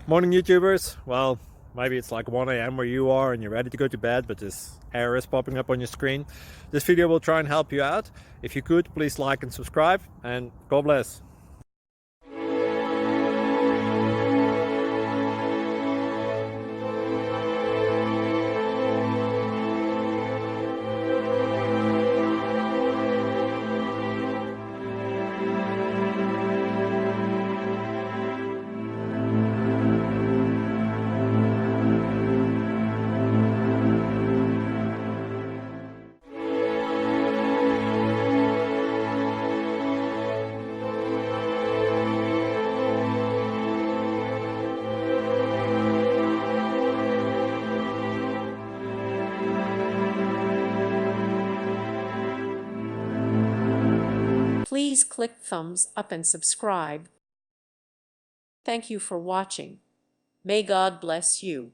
Morning YouTubers. Well, maybe it's like 1 a.m. where you are and you're ready to go to bed, but this error is popping up on your screen. This video will try and help you out. If you could, please like and subscribe, and God bless. Please click thumbs up and subscribe. Thank you for watching. May God bless you.